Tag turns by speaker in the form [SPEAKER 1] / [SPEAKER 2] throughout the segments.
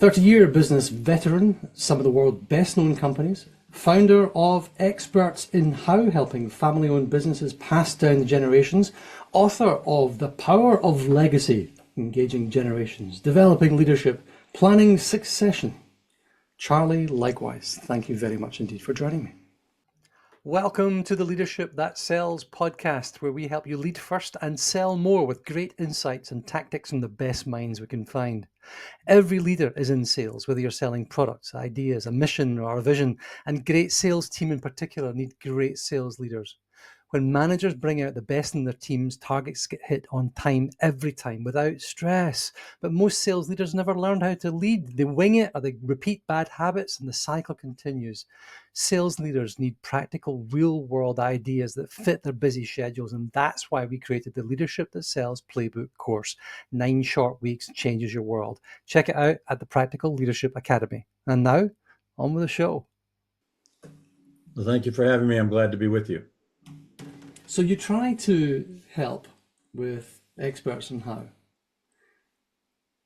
[SPEAKER 1] 30-year business veteran, some of the world's best-known companies, founder of Experts in How, helping family-owned businesses pass down the generations, author of The Power of Legacy, engaging generations, developing leadership, planning succession. Charlie, likewise, thank you very much indeed for joining me. Welcome to the Leadership That Sells podcast, where we help you lead first and sell more with great insights and tactics from the best minds we can find. Every leader is in sales, whether you're selling products, ideas, a mission, or a vision, and great sales team in particular need great sales leaders. When managers bring out the best in their teams, targets get hit on time every time without stress. But most sales leaders never learn how to lead. They wing it or they repeat bad habits and the cycle continues. Sales leaders need practical, real-world ideas that fit their busy schedules, and that's why we created the Leadership That Sells Playbook course. 9 short weeks changes your world. Check it out at the Practical Leadership Academy. And now, on with the show.
[SPEAKER 2] Well, thank you for having me. I'm glad to be with you.
[SPEAKER 1] So you try to help with Experts in How.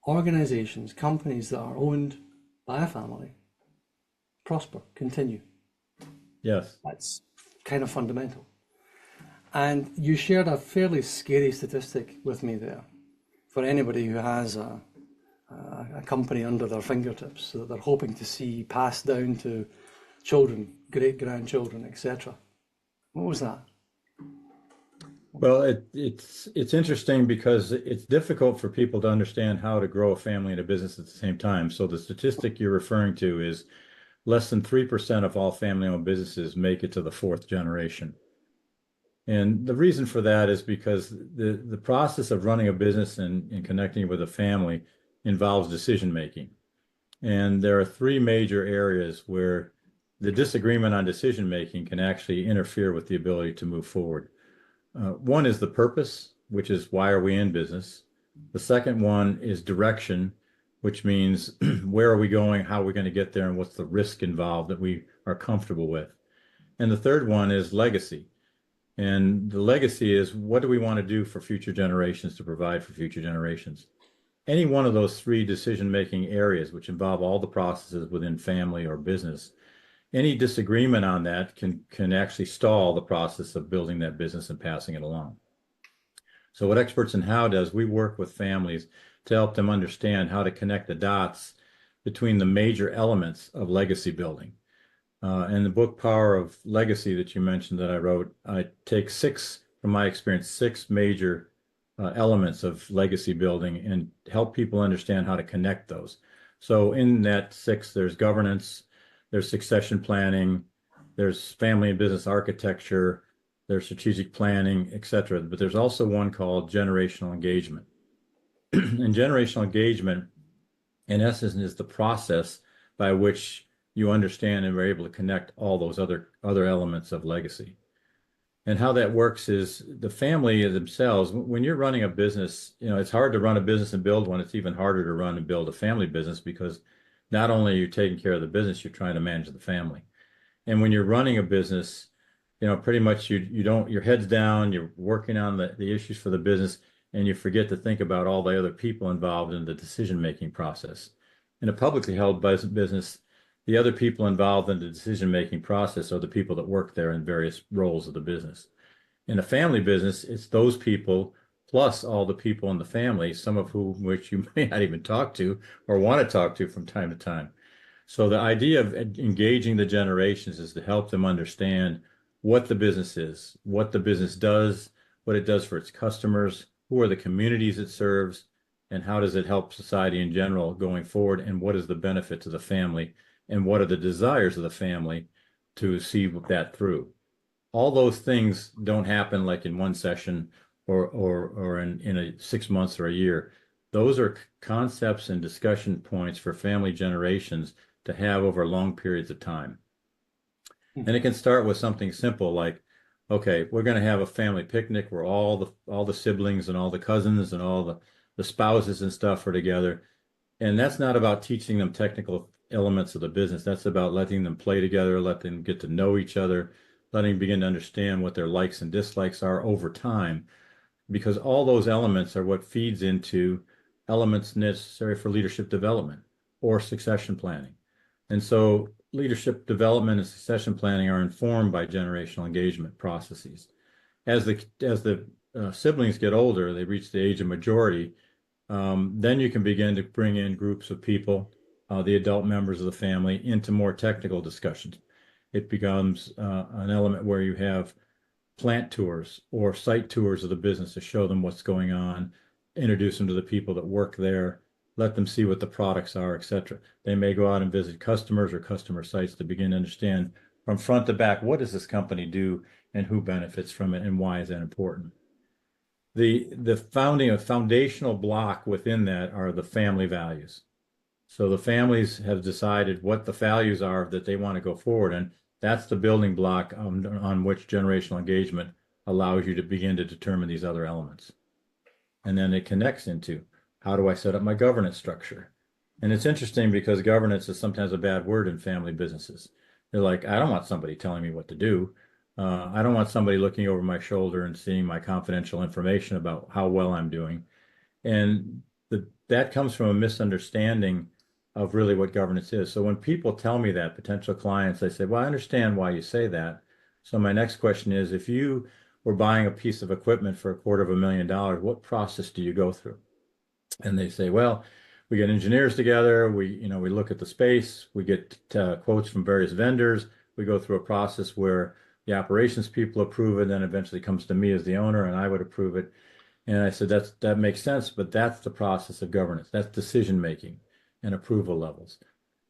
[SPEAKER 1] Organizations, companies that are owned by a family, prosper, continue.
[SPEAKER 2] Yes.
[SPEAKER 1] That's kind of fundamental. And you shared a fairly scary statistic with me there for anybody who has a company under their fingertips that they're hoping to see passed down to children, great-grandchildren, etc. What was that?
[SPEAKER 2] Well, it's interesting because it's difficult for people to understand how to grow a family and a business at the same time. So the statistic you're referring to is less than 3% of all family-owned businesses make it to the 4th generation. And the reason for that is because the process of running a business and connecting with a family involves decision making. And there are 3 major areas where the disagreement on decision making can actually interfere with the ability to move forward. One is the purpose, which is why are we in business? The second one is direction, which means where are we going, how are we going to get there, and what's the risk involved that we are comfortable with. And the third one is legacy. And the legacy is what do we want to do for future generations to provide for future generations? Any one of those 3 decision-making areas, which involve all the processes within family or business, any disagreement on that can actually stall the process of building that business and passing it along. So what Experts in How does, we work with families to help them understand how to connect the dots between the major elements of legacy building. And the book Power of Legacy that you mentioned that I wrote, I take 6, from my experience, 6 major elements of legacy building and help people understand how to connect those. So in that 6, there's governance, there's succession planning, there's family and business architecture, there's strategic planning, etc. But there's also one called generational engagement. And generational engagement, in essence, is the process by which you understand and are able to connect all those other elements of legacy. And how that works is the family themselves, when you're running a business, it's hard to run a business and build one. It's even harder to run and build a family business because not only are you taking care of the business, you're trying to manage the family. And when you're running a business, pretty much you don't, your head's down, you're working on the issues for the business, and you forget to think about all the other people involved in the decision-making process. In a publicly held business, the other people involved in the decision-making process are the people that work there in various roles of the business. In a family business, it's those people plus all the people in the family, some of which you may not even talk to or want to talk to from time to time. So the idea of engaging the generations is to help them understand what the business is, what the business does, what it does for its customers, who are the communities it serves, and how does it help society in general going forward, and what is the benefit to the family, and what are the desires of the family to see that through. All those things don't happen like in one session or in 6 months or a year. Those are concepts and discussion points for family generations to have over long periods of time. And it can start with something simple like, okay, we're going to have a family picnic where all the siblings and all the cousins and all the spouses and stuff are together. And that's not about teaching them technical elements of the business. That's about letting them play together, let them get to know each other, letting them begin to understand what their likes and dislikes are over time, because all those elements are what feeds into elements necessary for leadership development. or succession planning. And so leadership development and succession planning are informed by generational engagement processes. As the siblings get older, they reach the age of majority, then you can begin to bring in groups of people, the adult members of the family, into more technical discussions. It becomes an element where you have plant tours or site tours of the business to show them what's going on, introduce them to the people that work there, let them see what the products are, etc. They may go out and visit customers or customer sites to begin to understand from front to back, what does this company do and who benefits from it and why is that important? The foundational block within that are the family values. So the families have decided what the values are that they want to go forward, and that's the building block on which generational engagement allows you to begin to determine these other elements. And then it connects into, how do I set up my governance structure? And it's interesting because governance is sometimes a bad word in family businesses. They're like, I don't want somebody telling me what to do. I don't want somebody looking over my shoulder and seeing my confidential information about how well I'm doing. And that comes from a misunderstanding of really what governance is. So when people tell me that, potential clients, they say, well, I understand why you say that. So my next question is, if you were buying a piece of equipment for $250,000, what process do you go through? And they say, well, we get engineers together, we look at the space, we get quotes from various vendors, we go through a process where the operations people approve it, then eventually comes to me as the owner and I would approve it. And I said, that makes sense, but that's the process of governance. That's decision making and approval levels.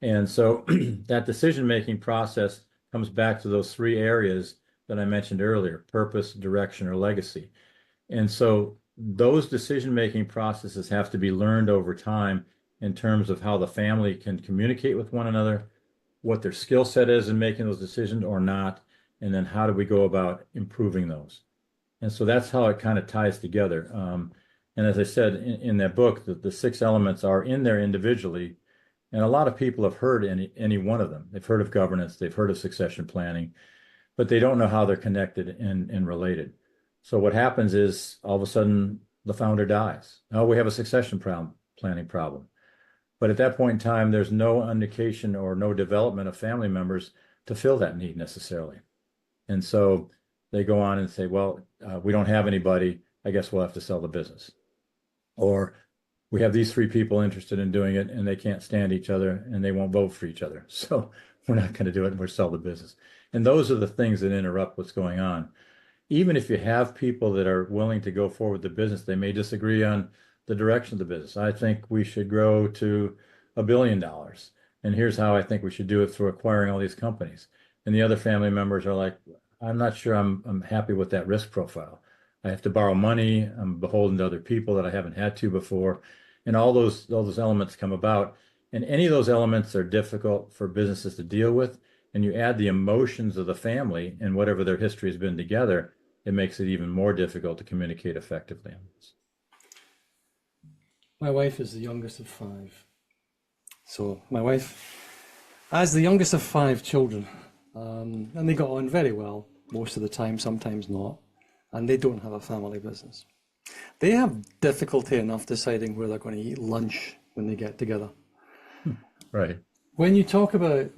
[SPEAKER 2] And so that decision-making process comes back to those three areas that I mentioned earlier: purpose, direction, or legacy. And so those decision-making processes have to be learned over time in terms of how the family can communicate with one another, what their skill set is in making those decisions or not, and then how do we go about improving those. And so that's how it kind of ties together. And as I said in that book, the six elements are in there individually. And a lot of people have heard any one of them. They've heard of governance, they've heard of succession planning, but they don't know how they're connected and related. So what happens is all of a sudden the founder dies. Oh, we have a succession planning problem. But at that point in time, there's no indication or no development of family members to fill that need necessarily. And so they go on and say, well, we don't have anybody. I guess we'll have to sell the business. Or we have these three people interested in doing it and they can't stand each other and they won't vote for each other. So we're not going to do it and we'll sell the business. And those are the things that interrupt what's going on. Even if you have people that are willing to go forward with the business, they may disagree on the direction of the business. I think we should grow to $1 billion. And here's how I think we should do it, through acquiring all these companies. And the other family members are like, I'm not sure I'm happy with that risk profile. I have to borrow money. I'm beholden to other people that I haven't had to before. And all those elements come about. And any of those elements are difficult for businesses to deal with. And you add the emotions of the family and whatever their history has been together, it makes it even more difficult to communicate effectively on this.
[SPEAKER 1] My wife is the youngest of five. So my wife has the youngest of five children. And they got on very well most of the time, sometimes not. And they don't have a family business. They have difficulty enough deciding where they're going to eat lunch when they get together.
[SPEAKER 2] Right.
[SPEAKER 1] When you talk about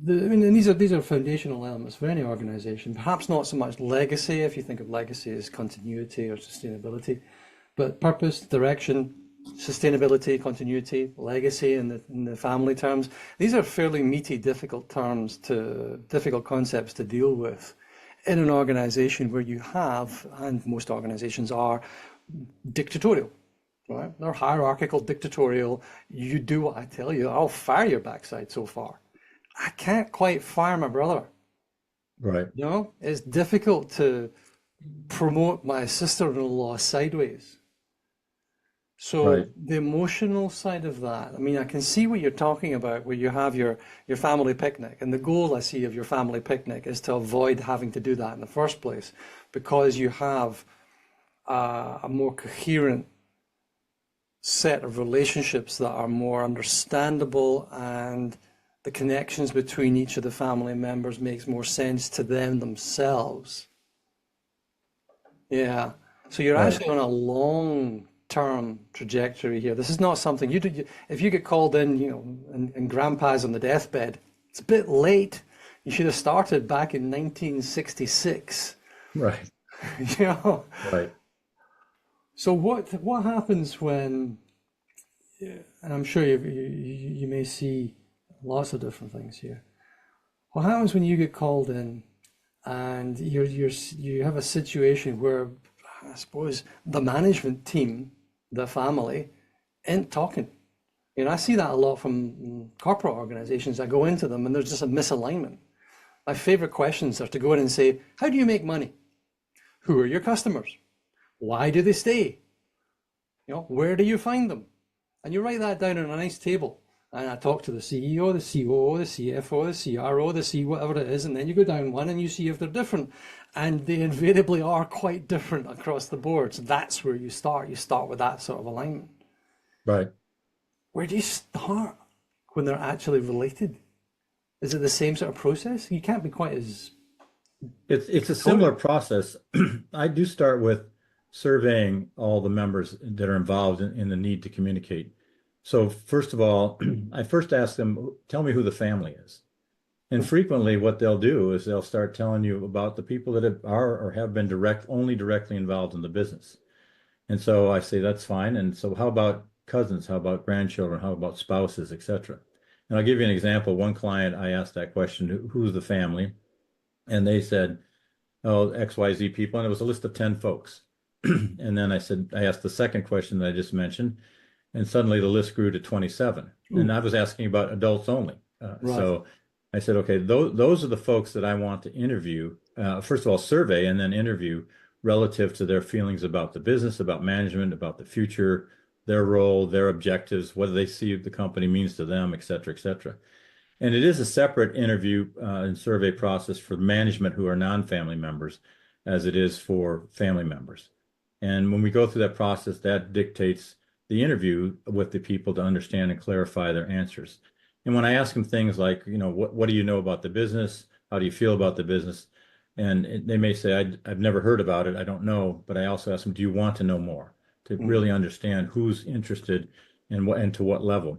[SPEAKER 1] and these are foundational elements for any organization, perhaps not so much legacy, if you think of legacy as continuity or sustainability, but purpose, direction, sustainability, continuity, legacy in the family terms. These are fairly meaty, difficult concepts to deal with in an organization where you have, and most organizations are, dictatorial, right? They're hierarchical, dictatorial. You do what I tell you, I'll fire your backside so far. I can't quite fire my brother.
[SPEAKER 2] Right.
[SPEAKER 1] You know, it's difficult to promote my sister-in-law sideways. So
[SPEAKER 2] Right.
[SPEAKER 1] the emotional side of that, I mean, I can see what you're talking about, where you have your family picnic. And the goal I see of your family picnic is to avoid having to do that in the first place, because you have a more coherent set of relationships that are more understandable, and the connections between each of the family members makes more sense to them themselves. Yeah. So you're
[SPEAKER 2] Right.
[SPEAKER 1] actually on a long term trajectory here. This is not something you do. If you get called in, and grandpa's on the deathbed, it's a bit late. You should have started back in 1966.
[SPEAKER 2] Right. Right.
[SPEAKER 1] So what happens when, and I'm sure you may see lots of different things here. What happens when you get called in and you have a situation where, I suppose, the management team, the family, ain't talking? I see that a lot from corporate organizations. I go into them and there's just a misalignment. My favorite questions are to go in and say, how do you make money? Who are your customers? Why do they stay? Where do you find them? And you write that down on a nice table. And I talk to the CEO, the COO, the CFO, the CRO, the C whatever it is, and then you go down one and you see if they're different. And they invariably are quite different across the board. So that's where you start. You start with that sort of alignment.
[SPEAKER 2] Right.
[SPEAKER 1] Where do you start when they're actually related? Is it the same sort of process? You can't be quite as...
[SPEAKER 2] It's a similar process. I do start with surveying all the members that are involved in the need to communicate. So first of all, I first ask them, tell me who the family is. And frequently what they'll do is they'll start telling you about the people that are or have been only directly involved in the business. And so I say, that's fine. And so how about cousins? How about grandchildren? How about spouses, etc.? And I'll give you an example. One client, I asked that question, who's the family? And they said, oh, XYZ people. And it was a list of 10 folks. And then I asked the second question that I just mentioned. And suddenly the list grew to 27. Ooh. And I was asking about adults only. Right. So I said, okay, those are the folks that I want to interview. First of all, survey and then interview relative to their feelings about the business, about management, about the future, their role, their objectives, what do they see the company means to them, et cetera, et cetera. And it is a separate interview and survey process for management who are non-family members as it is for family members. And when we go through that process, that dictates the interview with the people to understand and clarify their answers. And when I ask them things like, what do you know about the business? How do you feel about the business? And they may say, I've never heard about it. I don't know. But I also ask them, do you want to know more? To really understand who's interested and to what level.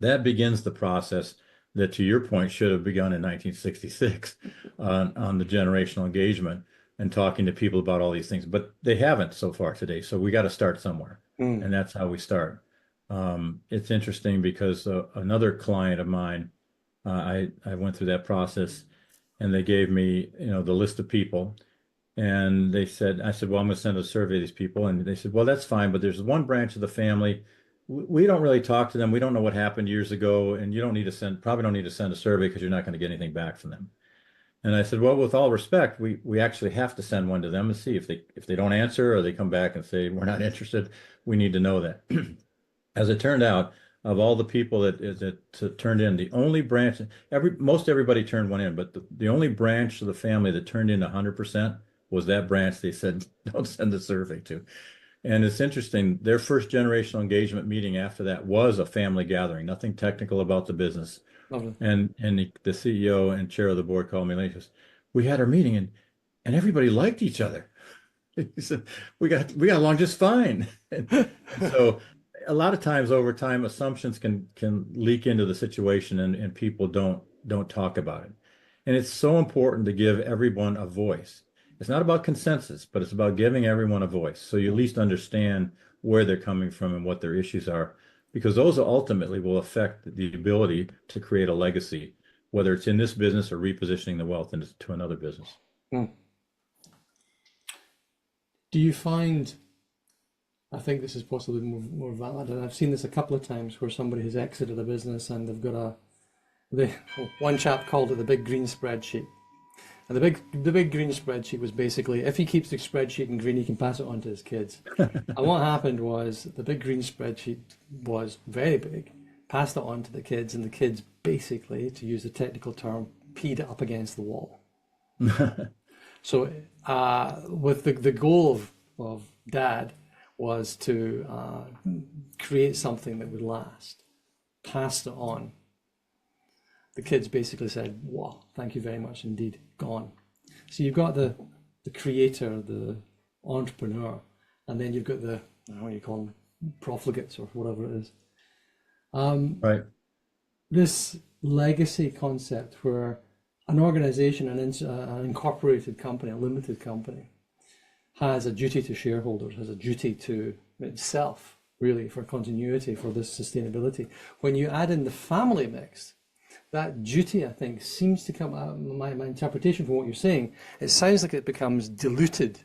[SPEAKER 2] That begins the process that, to your point, should have begun in 1966 on the generational engagement and talking to people about all these things. But they haven't so far today. So we got to start somewhere. And that's how we start. It's interesting because another client of mine, I went through that process and they gave me, the list of people. And I said, well, I'm going to send a survey to these people. And they said, well, that's fine. But there's one branch of the family. We don't really talk to them. We don't know what happened years ago. And you probably don't need to send a survey because you're not going to get anything back from them. And I said, well, with all respect, we actually have to send one to them and see if they don't answer or they come back and say, we're not interested. We need to know that. As it turned out, of all the people that turned in, the only branch, most everybody turned one in, but the only branch of the family that turned in 100% was that branch they said, don't send a survey to. And it's interesting, their first generational engagement meeting after that was a family gathering, nothing technical about the business. Lovely. And the CEO and chair of the board called me later. He says, we had our meeting and everybody liked each other. He said, we got along just fine. And so a lot of times over time, assumptions can leak into the situation and people don't talk about it. And it's so important to give everyone a voice. It's not about consensus, but it's about giving everyone a voice. So you at least understand where they're coming from and what their issues are, because those ultimately will affect the ability to create a legacy, whether it's in this business or repositioning the wealth into another business.
[SPEAKER 1] Do you find, I think this is possibly more valid, and I've seen this a couple of times where somebody has exited a business and they've got one chap called it the big green spreadsheet. And the big green spreadsheet was basically, if he keeps the spreadsheet in green, he can pass it on to his kids. And what happened was the big green spreadsheet was very big, passed it on to the kids, and the kids basically, to use the technical term, peed it up against the wall. So with the goal of Dad was to create something that would last, passed it on. The kids basically said, wow, thank you very much indeed, gone. So you've got the creator, the entrepreneur, and then you've got the, I don't know what you call them, profligates or whatever it is.
[SPEAKER 2] Right.
[SPEAKER 1] This legacy concept where an organization, an incorporated company, a limited company, has a duty to shareholders, has a duty to itself, really, for continuity, for this sustainability. When you add in the family mix, that duty, I think, seems to come out, my interpretation from what you're saying, it sounds like it becomes diluted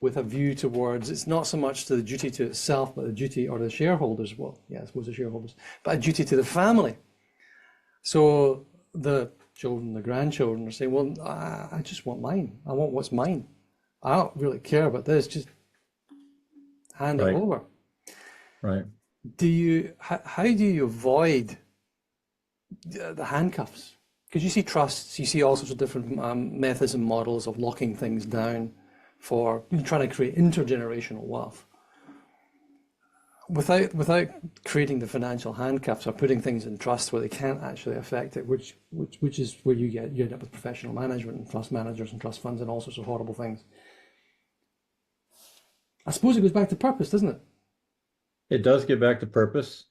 [SPEAKER 1] with a view towards, it's not so much to the duty to itself, but the duty, or the shareholders, well, yeah, I suppose the shareholders, but a duty to the family. So the children, the grandchildren are saying, well, I just want mine. I want what's mine. I don't really care about this, just hand it
[SPEAKER 2] Right.
[SPEAKER 1] over.
[SPEAKER 2] Right.
[SPEAKER 1] How do you avoid the handcuffs? Because you see trusts, you see all sorts of different methods and models of locking things down for trying to create intergenerational wealth. Without creating the financial handcuffs or putting things in trust where they can't actually affect it, which is where you end up with professional management and trust managers and trust funds and all sorts of horrible things. I suppose it goes back to purpose, doesn't it?
[SPEAKER 2] It does get back to purpose.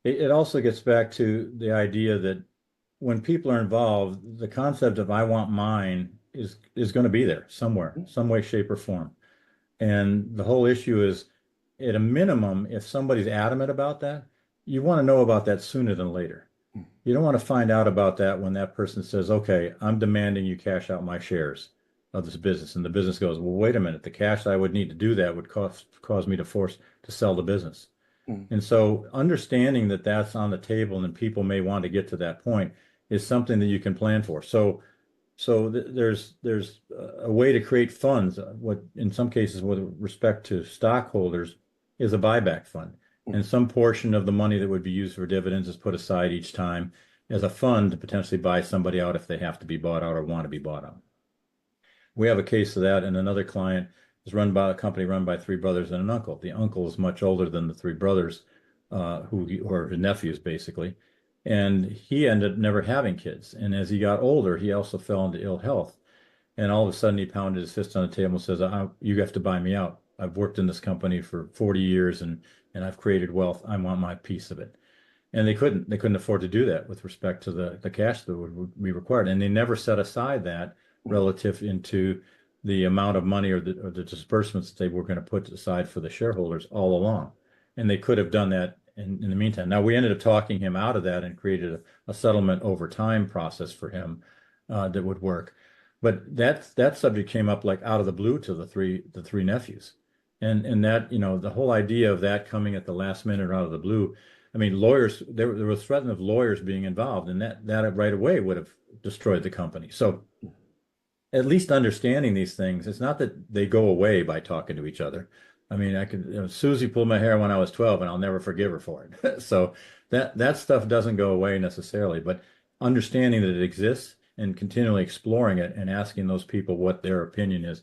[SPEAKER 2] It also gets back to the idea that when people are involved, the concept of I want mine is going to be there somewhere, some way, shape, or form. And the whole issue is, at a minimum, if somebody's adamant about that, you want to know about that sooner than later. You don't want to find out about that when that person says, okay, I'm demanding you cash out my shares of this business. And the business goes, well, wait a minute, the cash I would need to do that would cause me to force to sell the business. And so understanding that that's on the table and people may want to get to that point is something that you can plan for. So there's a way to create funds. What in some cases, with respect to stockholders, is a buyback fund, and some portion of the money that would be used for dividends is put aside each time as a fund to potentially buy somebody out if they have to be bought out or want to be bought out. We have a case of that, and another client is run by a company run by three brothers and an uncle. The uncle is much older than the three brothers, who are his nephews basically. And he ended up never having kids. And as he got older, he also fell into ill health. And all of a sudden he pounded his fist on the table and says, you have to buy me out. I've worked in this company for 40 years and I've created wealth. I want my piece of it. And they couldn't afford to do that with respect to the cash that would be required. And they never set aside that relative into the amount of money or the disbursements that they were going to put aside for the shareholders all along. And they could have done that in the meantime. Now, we ended up talking him out of that and created a settlement over time process for him that would work. But that subject came up like out of the blue to the three nephews. And that, the whole idea of that coming at the last minute or out of the blue, I mean, lawyers, there was threat of lawyers being involved, and that right away would have destroyed the company. So at least understanding these things, it's not that they go away by talking to each other. I mean, Susie pulled my hair when I was 12 and I'll never forgive her for it. So that stuff doesn't go away necessarily, but understanding that it exists and continually exploring it and asking those people what their opinion is.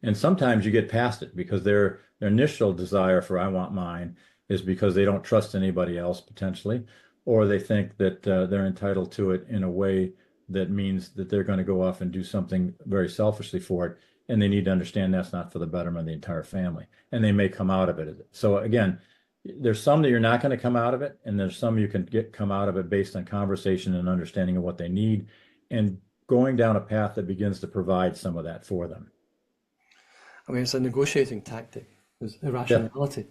[SPEAKER 2] And sometimes you get past it because their initial desire for I want mine is because they don't trust anybody else potentially, or they think that they're entitled to it in a way that means that they're going to go off and do something very selfishly for it. And they need to understand that's not for the betterment of the entire family. And they may come out of it. So again, there's some that you're not going to come out of it. And there's some you can come out of it based on conversation and understanding of what they need and going down a path that begins to provide some of that for them.
[SPEAKER 1] I mean, it's a negotiating tactic. It's irrationality,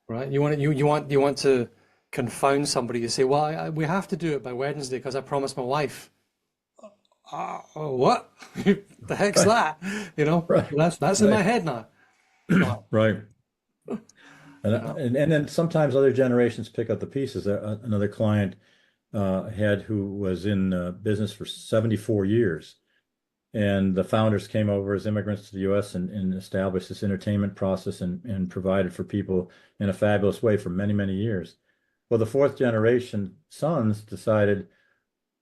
[SPEAKER 1] right? You want to confound somebody. You say, well, we have to do it by Wednesday because I promised my wife. What? The heck's that?
[SPEAKER 2] Right.
[SPEAKER 1] That's in my head now.
[SPEAKER 2] Right. And then sometimes other generations pick up the pieces. Another client who was in business for 74 years. And the founders came over as immigrants to the U.S. and established this entertainment process and provided for people in a fabulous way for many, many years. Well, the fourth generation sons decided,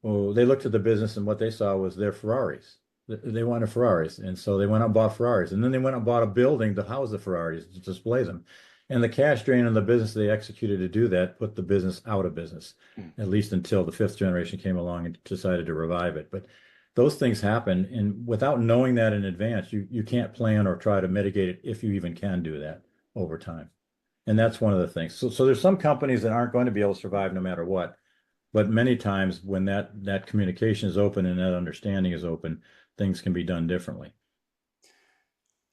[SPEAKER 2] well, they looked at the business and what they saw was their Ferraris. They wanted Ferraris. And so they went out and bought Ferraris. And then they went out and bought a building to house the Ferraris, to display them. And the cash drain on the business they executed to do that put the business out of business, at least until the fifth generation came along and decided to revive it. But those things happen. And without knowing that in advance, you can't plan or try to mitigate it if you even can do that over time. And that's one of the things. So there's some companies that aren't going to be able to survive no matter what. But many times when that communication is open and that understanding is open, things can be done differently.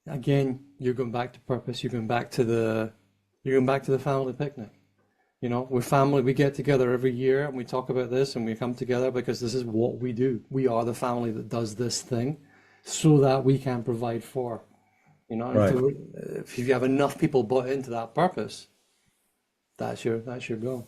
[SPEAKER 1] Again, you're going back to purpose. You're going back to the family picnic. You know, with family, we get together every year and we talk about this and we come together because this is what we do. We are the family that does this thing so that we can provide for. You know,
[SPEAKER 2] Right.
[SPEAKER 1] if you have enough people bought into that purpose, that's your goal.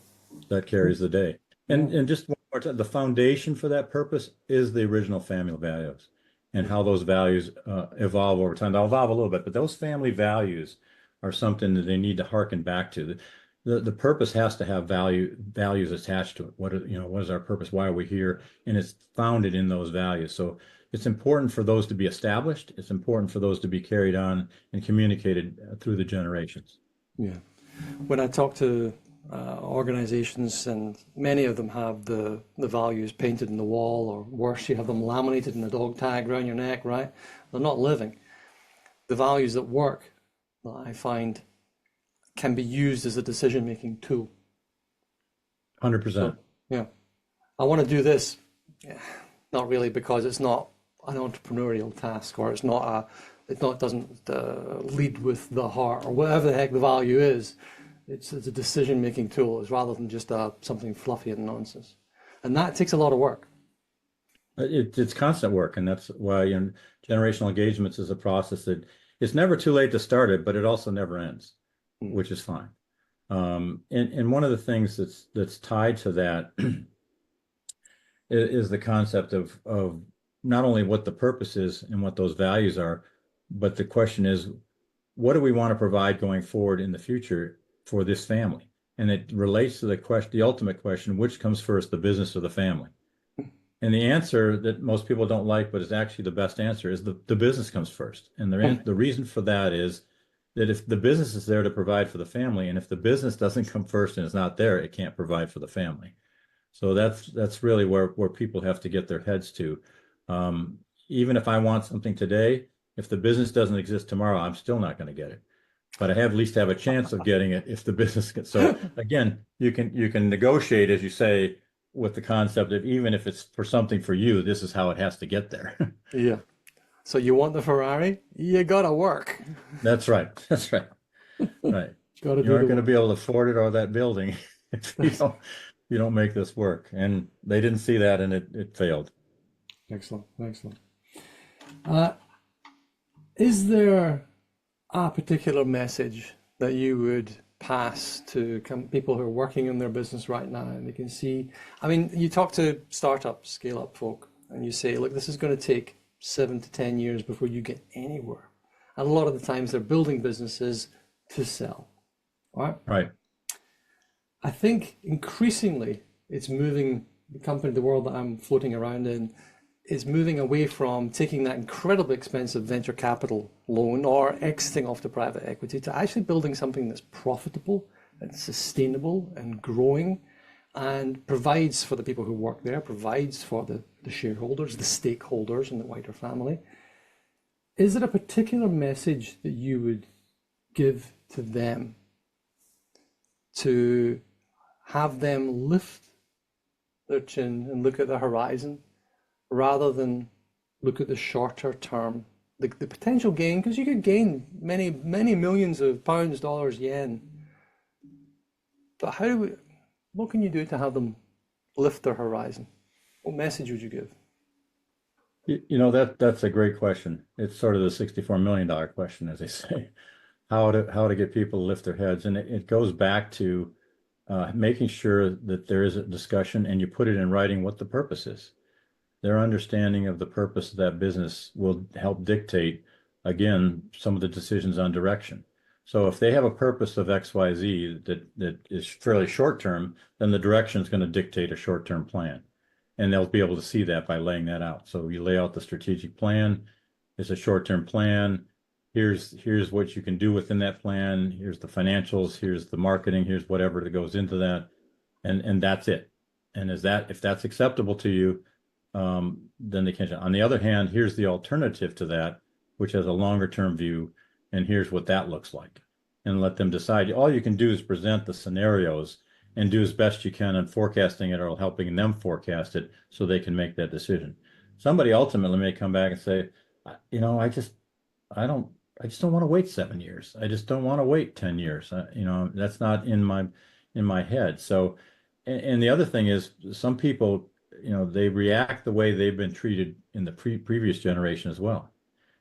[SPEAKER 2] That carries the day.
[SPEAKER 1] Yeah.
[SPEAKER 2] And just one more time, the foundation for that purpose is the original family values and how those values evolve over time. They'll evolve a little bit, but those family values are something that they need to hearken back to. The purpose has to have values attached to it. What is our purpose? Why are we here? And it's founded in those values. So it's important for those to be established. It's important for those to be carried on and communicated through the generations.
[SPEAKER 1] Yeah. When I talk to organizations, and many of them have the values painted in the wall, or worse, you have them laminated in a dog tag around your neck, right? They're not living. The values that work, that I find, can be used as a decision-making tool.
[SPEAKER 2] 100%.
[SPEAKER 1] So, yeah, I want to do this. Yeah, not really, because it's not an entrepreneurial task, or it doesn't lead with the heart, or whatever the heck the value is. It's a decision-making tool, rather than just something fluffy and nonsense. And that takes a lot of work.
[SPEAKER 2] It's constant work, and that's why generational engagements is a process that it's never too late to start it, but it also never ends, which is fine. And one of the things that's tied to that is the concept of not only what the purpose is and what those values are, but the question is, what do we want to provide going forward in the future for this family? And it relates to the ultimate question, which comes first, the business or the family? And the answer that most people don't like, but is actually the best answer, is the business comes first. And the reason for that is that if the business is there to provide for the family, and if the business doesn't come first and is not there, it can't provide for the family. So that's really where people have to get their heads to. Even if I want something today, if the business doesn't exist tomorrow, I'm still not going to get it. But I at least have a chance of getting it if the business gets. So again, you can negotiate, as you say, with the concept of, even if it's for something for you, this is how it has to get there.
[SPEAKER 1] Yeah. So you want the Ferrari? You gotta work.
[SPEAKER 2] That's right. That's right. Right.
[SPEAKER 1] Gotta
[SPEAKER 2] You
[SPEAKER 1] do
[SPEAKER 2] aren't
[SPEAKER 1] the
[SPEAKER 2] going to
[SPEAKER 1] work.
[SPEAKER 2] be able to afford it or that building if you don't make this work. And they didn't see that, and it failed.
[SPEAKER 1] Excellent, excellent. Uh, is there a particular message that you would pass to people who are working in their business right now, and they can see, I mean, you talk to startup, scale up folk, and you say, look, this is going to take 7 to 10 years before you get anywhere. And a lot of the times they're building businesses to sell, right?
[SPEAKER 2] Right.
[SPEAKER 1] I think increasingly it's moving, the world that I'm floating around in is moving away from taking that incredibly expensive venture capital loan or exiting off to private equity to actually building something that's profitable and sustainable and growing, and provides for the people who work there, provides for the shareholders, the stakeholders in the wider family. Is there a particular message that you would give to them to have them lift their chin and look at the horizon, rather than look at the shorter term, the potential gain? Because you could gain many millions of pounds, dollars, yen, but what can you do to have them lift their horizon? What message would you give?
[SPEAKER 2] That's a great question. It's sort of the $64 million question, as they say, how to get people to lift their heads. And it goes back to making sure that there is a discussion and you put it in writing what the purpose is. Their understanding of the purpose of that business will help dictate, again, some of the decisions on direction. So if they have a purpose of XYZ that is fairly short term, then the direction is going to dictate a short term plan. And they'll be able to see that by laying that out. So you lay out the strategic plan. It's a short term plan. Here's what you can do within that plan. Here's the financials. Here's the marketing. Here's whatever that goes into that. And that's it. And if that's acceptable to you, then they can. On the other hand, here's the alternative to that, which has a longer term view, and here's what that looks like. and let them decide. All you can do is present the scenarios and do as best you can in forecasting it or helping them forecast it so they can make that decision. Somebody ultimately may come back and say, I don't, I just don't want to wait 7 years. I just don't want to wait 10 years. That's not in my head. So, and the other thing is some people, they react the way they've been treated in the previous generation as well.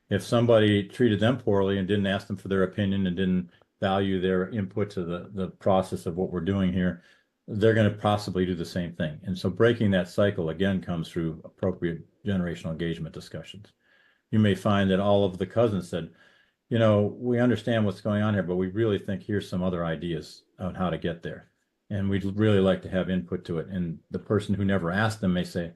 [SPEAKER 2] If somebody treated them poorly and didn't ask them for their opinion and didn't value their input to the process of what we're doing here, they're going to possibly do the same thing. And so breaking that cycle again comes through appropriate generational engagement discussions. You may find that all of the cousins said, we understand what's going on here, but we really think here's some other ideas on how to get there. And we'd really like to have input to it. And the person who never asked them may say,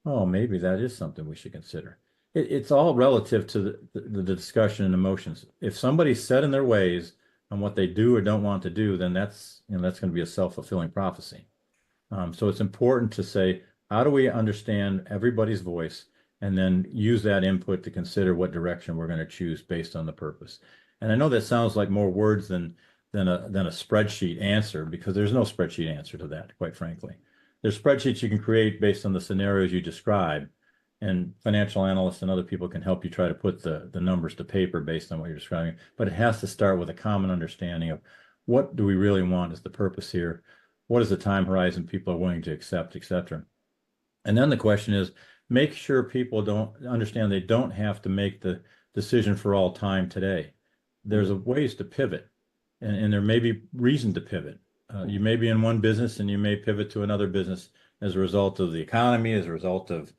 [SPEAKER 2] oh, maybe that is something we should consider. It's all relative to the discussion and emotions. If somebody's set in their ways on what they do or don't want to do, then that's going to be a self-fulfilling prophecy. So it's important to say, how do we understand everybody's voice and then use that input to consider what direction we're going to choose based on the purpose. And I know that sounds like more words than a spreadsheet answer, because there's no spreadsheet answer to that, quite frankly. There's spreadsheets you can create based on the scenarios you describe, and financial analysts and other people can help you try to put the numbers to paper based on what you're describing. But it has to start with a common understanding of what do we really want as the purpose here? What is the time horizon people are willing to accept, et cetera? And then the question is, make sure people don't understand they don't have to make the decision for all time today. There's ways to pivot, and there may be reason to pivot. You may be in one business and you may pivot to another business as a result of the economy, as a result of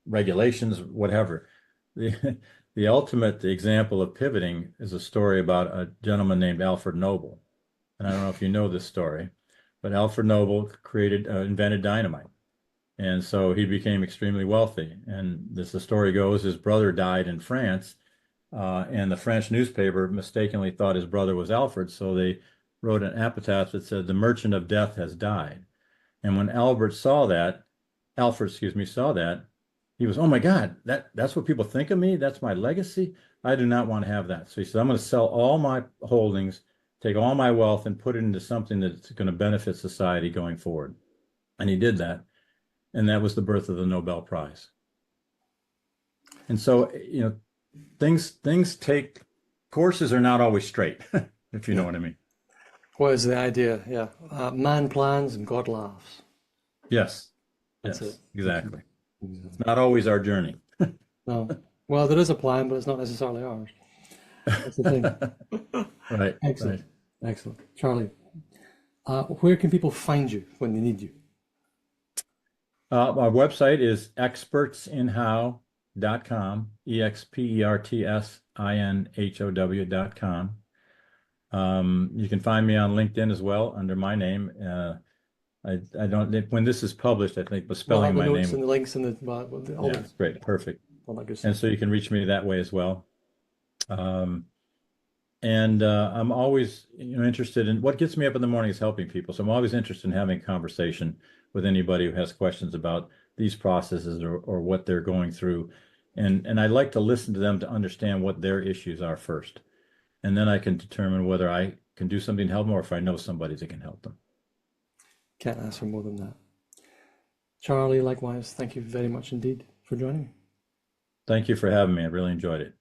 [SPEAKER 2] regulations, whatever. The ultimate example of pivoting is a story about a gentleman named Alfred Noble. And I don't know if you know this story, but Alfred Noble invented dynamite. And so he became extremely wealthy. And as the story goes, his brother died in France, and the French newspaper mistakenly thought his brother was Alfred. So they wrote an epitaph that said, "The merchant of death has died." And when Alfred saw that, he was, oh my God, that's what people think of me? That's my legacy? I do not want to have that. So he said, I'm going to sell all my holdings, take all my wealth, and put it into something that's going to benefit society going forward. And he did that. And that was the birth of the Nobel Prize. And so, courses are not always straight, if you know what I mean.
[SPEAKER 1] What is the idea? Yeah. Man plans and God laughs.
[SPEAKER 2] Yes.
[SPEAKER 1] That's
[SPEAKER 2] yes,
[SPEAKER 1] it.
[SPEAKER 2] exactly. It's not always our journey.
[SPEAKER 1] No. Well, there is a plan, but it's not necessarily ours. That's the thing.
[SPEAKER 2] Right.
[SPEAKER 1] Excellent.
[SPEAKER 2] Right.
[SPEAKER 1] Excellent. Charlie, where can people find you when they need you?
[SPEAKER 2] Our website is expertsinhow.com, expertsinhow.com. You can find me on LinkedIn as well under my name. I don't, when this is published, I think, but spelling my
[SPEAKER 1] notes
[SPEAKER 2] name.
[SPEAKER 1] and the links and all
[SPEAKER 2] Yeah, great, perfect.
[SPEAKER 1] all that good
[SPEAKER 2] And
[SPEAKER 1] stuff.
[SPEAKER 2] so you can reach me that way as well. And I'm always, interested in what gets me up in the morning is helping people. So I'm always interested in having a conversation with anybody who has questions about these processes or what they're going through. And I like to listen to them to understand what their issues are first. And then I can determine whether I can do something to help them or if I know somebody that can help them.
[SPEAKER 1] Can't ask for more than that. Charlie, likewise, thank you very much indeed for joining me.
[SPEAKER 2] Thank you for having me. I really enjoyed it.